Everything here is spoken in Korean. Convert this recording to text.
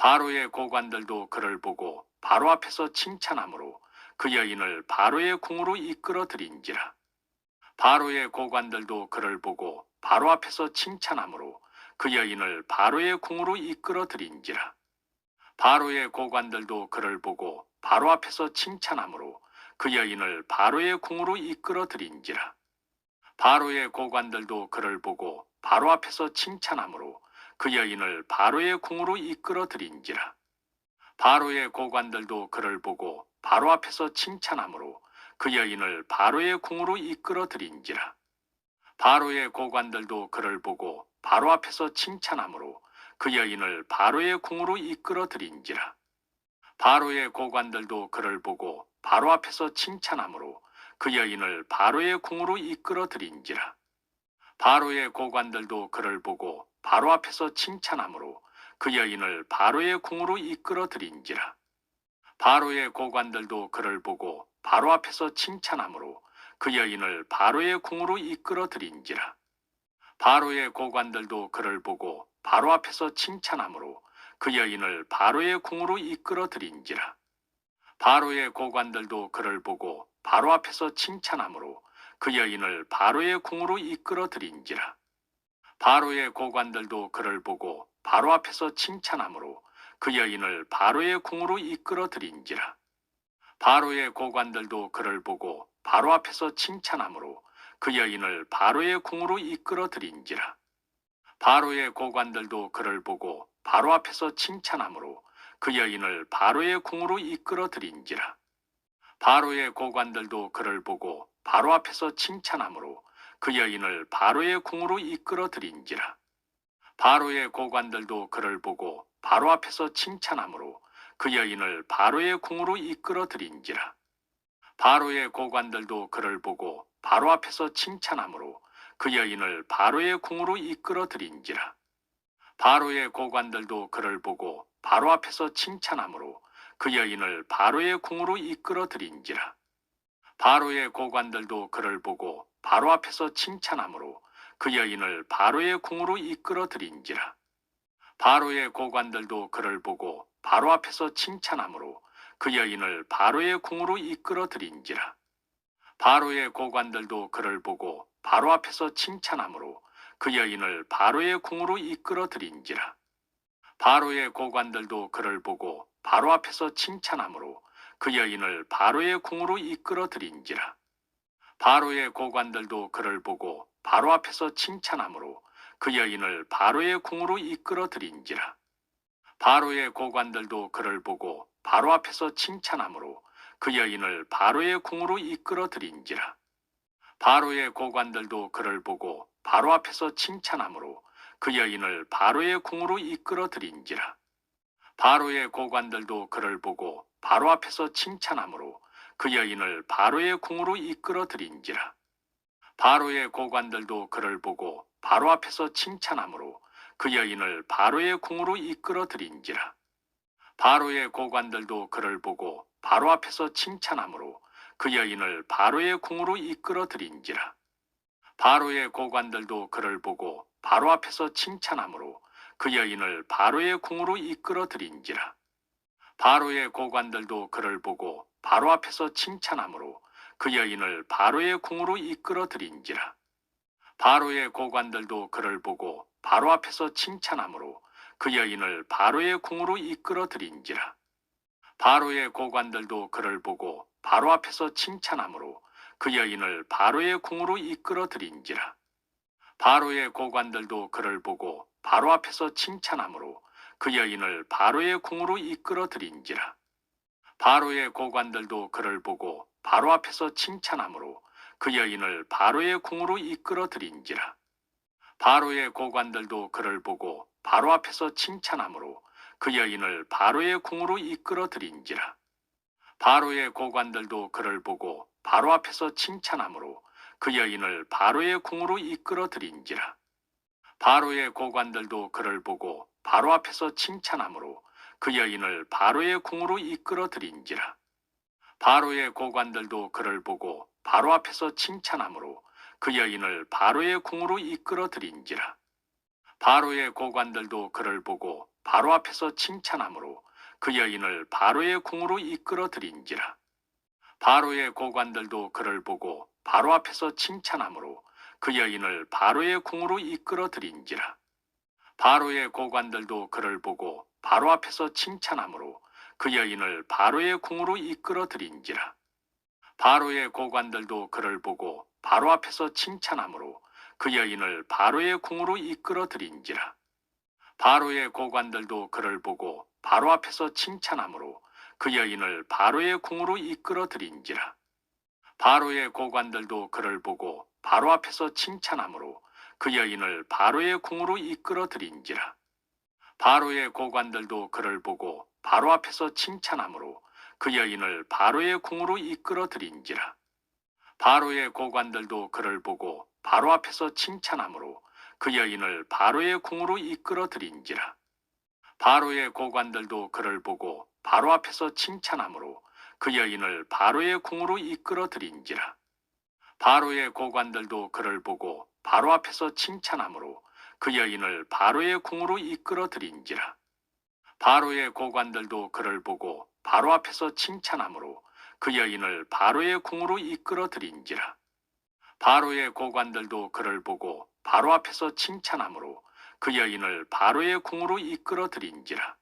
바로의 고관들도 그를 보고 바로 앞에서 칭찬하므로 그 여인을 바로의 궁으로 이끌어 들인지라. 바로의 고관들도 그를 보고 바로 앞에서 칭찬하므로 그 여인을 바로의 궁으로 이끌어 들인지라. 바로의 고관들도 그를 보고 바로 앞에서 칭찬하므로 그 여인을 바로의 궁으로 이끌어 들인지라. 바로의 고관들도 그를 보고 바로 앞에서 칭찬하므로 그 여인을 바로의 궁으로 이끌어 들인지라. 바로의 고관들도 그를 보고 바로 앞에서 칭찬하므로 그 여인을 바로의 궁으로 이끌어 들인지라. 바로의 고관들도 그를 보고 바로 앞에서 칭찬하므로 그 여인을 바로의 궁으로 이끌어 들인지라. 바로의 고관들도 그를 보고 바로 앞에서 칭찬하므로 그 여인을 바로의 궁으로 이끌어 들인지라. 바로의 고관들도 그를 보고 바로 앞에서 칭찬하므로 그 여인을 바로의 궁으로 이끌어 들인지라. 바로의 고관들도 그를 보고 바로 앞에서 칭찬하므로 그 여인을 바로의 궁으로 이끌어 들인지라. 바로의 고관들도 그를 보고 바로 앞에서 칭찬하므로 그 여인을 바로의 궁으로 이끌어 들인지라. 바로의 고관들도 그를 보고 바로 앞에서 칭찬하므로 그 여인을 바로의 궁으로 이끌어 들인지라. 바로의 고관들도 그를 보고 바로 앞에서 칭찬하므로 그 여인을 바로의 궁으로 이끌어 들인지라. 바로의 고관들도 그를 보고 바로 앞에서 칭찬하므로 그 여인을 바로의 궁으로 이끌어 들인지라. 바로의 고관들도 그를 보고 바로 앞에서 칭찬하므로 그 여인을 바로의 궁으로 이끌어 들인지라. 바로의 고관들도 그를 보고 바로 앞에서 칭찬하므로 그 여인을 바로의 궁으로 이끌어 들인지라. 바로의 고관들도 그를 보고 바로 앞에서 칭찬하므로 그 여인을 바로의 궁으로 이끌어 들인지라. 바로의 고관들도 그를 보고 바로 앞에서 칭찬하므로 그 여인을 바로의 궁으로 이끌어 들인지라. 바로의 고관들도 그를 보고 바로 앞에서 칭찬하므로 그 여인을 바로의 궁으로 이끌어 들인지라. 바로의 고관들도 그를 보고 바로 앞에서 칭찬하므로 그 여인을 바로의 궁으로 이끌어 들인지라. 바로의 고관들도 그를 보고 바로 앞에서 칭찬하므로 그 여인을 바로의 궁으로 이끌어 들인지라. 바로의 고관들도 그를 보고 바로 앞에서 칭찬하므로 그 여인을 바로의 궁으로 이끌어 들인지라. 바로의 고관들도 그를 보고 바로 앞에서 칭찬하므로 그 여인을 바로의 궁으로 이끌어 들인지라. 바로의 고관들도 그를 보고 바로 앞에서 칭찬하므로 그 여인을 바로의 궁으로 이끌어 들인지라. 바로의 고관들도 그를 보고 바로 앞에서 칭찬하므로 그 여인을 바로의 궁으로 이끌어 들인지라. 바로의 고관들도 그를 보고 바로 앞에서 칭찬하므로 그 여인을 바로의 궁으로 이끌어 들인지라. 바로의 고관들도 그를 보고 바로 앞에서 칭찬하므로 그 여인을 바로의 궁으로 이끌어 들인지라. 바로의 고관들도 그를 보고 바로 앞에서 칭찬하므로 그 여인을 바로의 궁으로 이끌어 들인지라. 바로의 고관들도 그를 보고 바로 앞에서 칭찬하므로 그 여인을 바로의 궁으로 이끌어 들인지라. 바로의 고관들도 그를 보고 바로 앞에서 칭찬하므로 그 여인을 바로의 궁으로 이끌어 들인지라. 바로의 고관들도 그를 보고 바로 앞에서 칭찬하므로 그 여인을 바로의 궁으로 이끌어 들인지라. 바로의 고관들도 그를 보고 바로 앞에서 칭찬하므로 그 여인을 바로의 궁으로 이끌어 들인지라. 바로의 고관들도 그를 보고 바로 앞에서 칭찬하므로 그 여인을 바로의 궁으로 이끌어 들인지라. 바로의 고관들도 그를 보고 바로 앞에서 칭찬하므로 그 여인을 바로의 궁으로 이끌어 들인지라. 바로의 고관들도 그를 보고 바로 앞에서 칭찬하므로 그 여인을 바로의 궁으로 이끌어 들인지라. 바로의 고관들도 그를 보고 바로 앞에서 칭찬하므로 그 여인을 바로의 궁으로 이끌어 들인지라. 바로의 고관들도 그를 보고 바로 앞에서 칭찬하므로 그 여인을 바로의 궁으로 이끌어 들인지라. 바로의 고관들도 그를 보고 바로 앞에서 칭찬하므로 그 여인을 바로의 궁으로 이끌어 들인지라. 바로의 고관들도 그를 보고 바로 앞에서 칭찬하므로 그 여인을 바로의 궁으로 이끌어 들인지라. 바로의 고관들도 그를 보고 바로 앞에서 칭찬함으로 그 여인을 바로의 궁으로 이끌어들인지라. 바로의 고관들도 그를 보고 바로 앞에서 칭찬함으로 그 여인을 바로의 궁으로 이끌어들인지라. 바로의 고관들도 그를 보고 바로 앞에서 칭찬함으로 그 여인을 바로의 궁으로 이끌어들인지라. 바로의 고관들도 그를 보고 바로 앞에서 칭찬함으로 그 여인을 바로의 궁으로 이끌어들인지라. 바로의 고관들도 그를 보고 바로 앞에서 칭찬함으로 그 여인을 바로의 궁으로 이끌어들인지라. 바로의 고관들도 그를 보고 바로 앞에서 칭찬함으로 그 여인을 바로의 궁으로 이끌어들인지라. 바로의 고관들도 그를 보고 바로 앞에서 칭찬함으로 그 여인을 바로의 궁으로 이끌어들인지라. 바로의 고관들도 그를 보고 바로 앞에서 칭찬함으로 그 여인을 바로의 궁으로 이끌어들인지라. 바로의 고관들도 그를 보고 바로 앞에서 칭찬함으로 그 여인을 바로의 궁으로 이끌어들인지라. 바로의 고관들도 그를 보고 바로 앞에서 칭찬함으로 그 여인을 바로의 궁으로 이끌어들인지라. 바로의 고관들도 그를 보고 바로 앞에서 칭찬함으로 그 여인을 바로의 궁으로 이끌어들인지라. 바로의 고관들도 그를 보고 바로 앞에서 칭찬함으로 그 여인을 바로의 궁으로 이끌어들인지라.